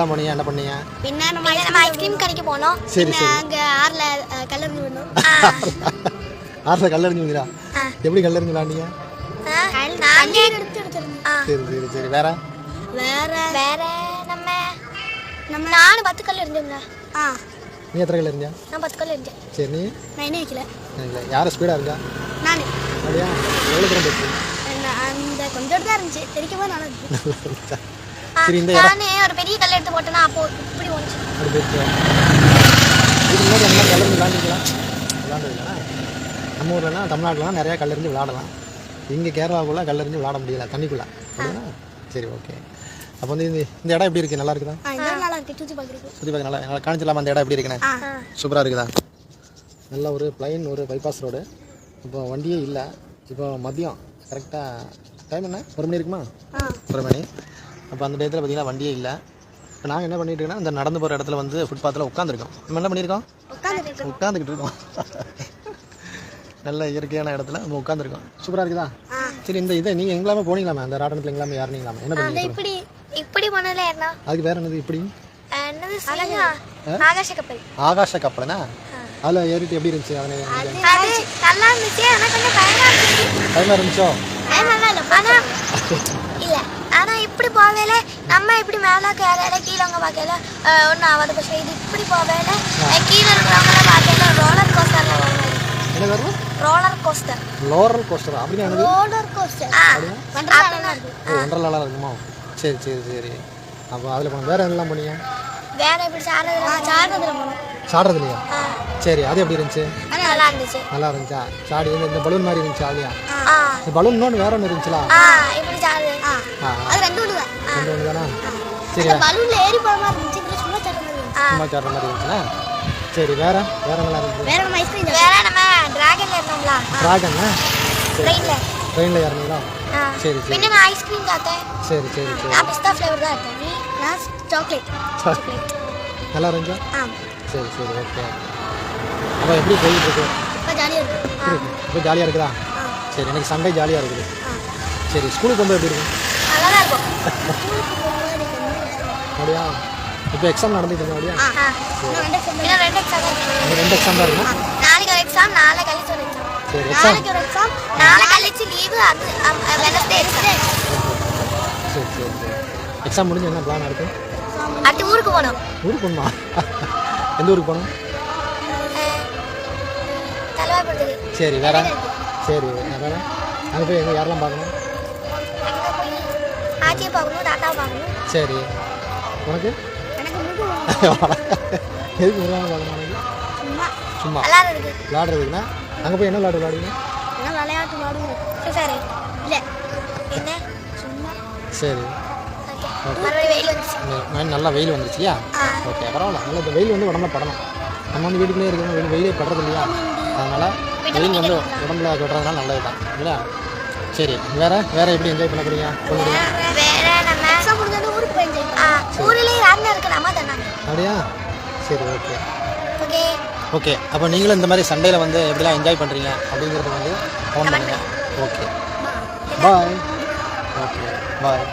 எங்கெல்லாம் போனீங்க, என்ன பண்ணீங்க? பின்ன நம்ம ஐஸ்கிரீம் கடைக்கு போனோம். சரி சரி. அங்க ஆறுல கல்லறிஞ்சு வந்தோம். ஆறுல கல்லறிஞ்சுங்களா? எப்படி கல்லறிஞ்சு விளாண்டீங்க? நாங்க எடுத்துருந்தோம். சரி சரி சரி. வேற வேற நம்ம நானும் 10 கல் எறிஞ்சோம்ல. நீ எத்தனை கல் எறிஞ்சா? நான் 10 கல் எறிஞ்சேன். சரி. நான் என்ன வைக்கல. இல்லை, யாரும் ஸ்பீடாக இருக்கா? நானு. அப்படியா? எவ்வளோ தூரம் போச்சு? அந்த கொஞ்சம் தான் இருந்துச்சு. தெரிக்கவே நல்லா இருந்துச்சு. சரி, இந்த நானே ஒரு பெரிய கல் எடுத்து போட்டேன்னா அப்போ இப்படி ஓடுச்சு. அப்படி போச்சு. இதுக்கு முன்னாடி அந்த மாதிரி கல்லறிஞ்சு விளாண்டுக்கலாம் விளாண்டுருக்கா? நம்ம ஊர்லலாம் தமிழ்நாட்டிலாம் நிறையா கல்லறிஞ்சு விளாடலாம். இங்கே கேரளாவுக்குள்ளே கல்லறிஞ்சு விளாட முடியல தண்ணிக்குள்ளே. அப்படின்னா சரி, ஓகே. அப்போ வந்து இந்த இடம் எப்படி இருக்குது? நல்லா இருக்குதா? நல்லா இருக்கு. சுற்றி பார்க்குறதுக்கு. சுற்றி பார்க்க நல்லா காணிச்சிடலாமா? அந்த இடம் எப்படி இருக்குண்ணே? சூப்பராக இருக்குதா? நல்ல ஒரு பிளைன் ஒரு பைபாஸ் ரோடு. இப்போ வண்டியே இல்லை. இப்போ மதியம் கரெக்டாக டைம் என்ன? 1 மணி இருக்குமா? 1 மணி. அப்போ அந்த டயத்தில் பார்த்திங்கன்னா வண்டியே இல்லை. இப்போ நாங்கள் என்ன பண்ணிட்டு இருக்கோம்னா, இந்த நடந்து போகிற இடத்துல வந்து ஃபுட்பாத்தில் உட்காந்துருக்கோம். நம்ம என்ன பண்ணியிருக்கோம்? உட்காந்துக்கிட்டு இருக்கோம். நல்ல இயற்கையான இடத்துல நம்ம உட்காந்துருக்கோம். சூப்பராக இருக்குதா? சரி, இந்த இதை நீங்கள் எங்களாமே போனீங்களாமா? அந்த ராட்டனத்தில் எங்களாமே ஏறினீங்களாமா? என்ன பண்ணீங்க? இப்படி பண்ணல ஏறனா? அதுக்கு வேறு என்னது? இப்படி என்னது? ஆகாஷ கப்பல். ஆகாஷ கப்பல்னா அதில் ஏறிட்டு எப்படி இருந்துச்சு? அது நல்லா இருந்துச்சு. ஆனால் கொஞ்சம் பயமாக இருந்துச்சோ? ஆனா இப்படி போவேல நம்ம இப்படி மேலே கீழே அங்கே பார்க்கல ஒன்றும் ஆகாது. பஸ் இது இப்படி போவேல கீழே இருக்கிறவங்கள பார்க்கல ரோலர் கோஸ்டர்ல என்ன வரும்? Roller coaster. ரோலர் கோஸ்டர் அப்படின்னா என்னது? ரோலர் கோஸ்டர் ஒன்றரை இருக்குமா? சரி சரி சரி. அப்போ அதில் போனோம். வேறு என்னெல்லாம் போனீங்க? வேற இப்படி சாடுறதுல போனோம். சாடுறதுலையா? சரி, அது எப்படி இருந்துச்சு? நல்லா இருந்துச்சு. நல்லா இருந்துச்சா? சாடி இந்த பலூன் மாதிரி இருந்துச்சு அப்படியா? இந்த பலூன் இன்னொன்று வேற ஒன்று இருந்துச்சுலா? இப்படி சாடு. அது ரெண்டு ஒன்று தானா? சரி, பலூன்ல ஏறி போற மாதிரி இருந்துச்சு. இப்படி சும்மா சாடுற மாதிரி இருந்துச்சுனா? சரி, வேற நல்லா இருந்துச்சு. வேற நம்ம ஐஸ்கிரீம் வேற நம்ம டிராகன்ல ஏறணும்ல. டிராகன்னா? ட்ரெயின்ல ஏறணும்ல? சரி சரி. பின்ன நான் ஐஸ்கிரீம் சாப்பிட்டேன். சரி சரி சரி. நான் பிஸ்தா ஃப்ளேவர் தான் எடுத்தேன். நான் சாக்லேட். நல்லா இருந்துச்சா? சரி சரி, ஓகே. அப்போ எப்படி போயிட்டு இருக்கு? இப்போ ஜாலியாக இருக்கு. இப்போ ஜாலியாக இருக்குதா? சரி, எனக்கு சண்டே ஜாலியாக இருக்குது. சரி, ஸ்கூலுக்கு போகும்போது எப்படி இருக்கும்? நல்லா தான் இருக்கும். அப்படியா? இப்போ எக்ஸாம் நடந்துட்டு இருக்கா? அப்படியா? ரெண்டு எக்ஸாம் தான் இருக்கும். நாளைக்கு ஒரு எக்ஸாம், நாளை கழிச்சு ஒரு எக்ஸாம். சரி, நாளைக்கு ஒரு எக்ஸாம், நாளை கழிச்சு லீவு. அது வெனஸ்டே எக்ஸாம். சரி சரி சரி. எக்ஸாம் முடிஞ்சு என்ன பிளான் இருக்கு? அடுத்து ஊருக்கு போகணும். ஊருக்கு போகணுமா? எந்த ஊருக்கு போகணும்? தலைவாபுரத்துக்கு. சரி, வேற? சரி, வேற? அங்கே போய் எங்கே யாரெல்லாம் பார்க்கணும்? அங்கே போய் ஆச்சியை பார்க்கணும், தாத்தாவை பார்க்கணும். சரி, உனக்கு? எனக்கு எதுக்கு முருகன் பார்க்கணும்? சும்மா விளாடுறதுக்குன்னா அங்கே போய் என்ன விளாடுவீங்க? விளையாட்டு விளாடுவோம். சரி, இல்லை என்ன சும்மா. சரி, நல்லா வெயில் வந்துருச்சுயா? ஓகே, பரவாயில்ல. நல்லா இந்த வெயில் வந்து உடம்புல படணும். நம்ம வந்து வீட்டுக்குள்ளே இருக்கிறோம், வெயிலே படுறது இல்லையா? அதனால் வெயில் வந்து உடம்புல தொடுறதுனால நல்லது தான் இல்லையா? சரி, வேற எப்படி என்ஜாய் பண்ண போறீங்க? அப்படியா? சரி, ஓகே. அப்போ நீங்களும் இந்த மாதிரி சண்டேல வந்து எப்படிலாம் என்ஜாய் பண்ணுறீங்க அப்படிங்கிறது வந்து ஃபோன் பண்ணுங்க. ஓகே, பாய். ஓகே, பாய்.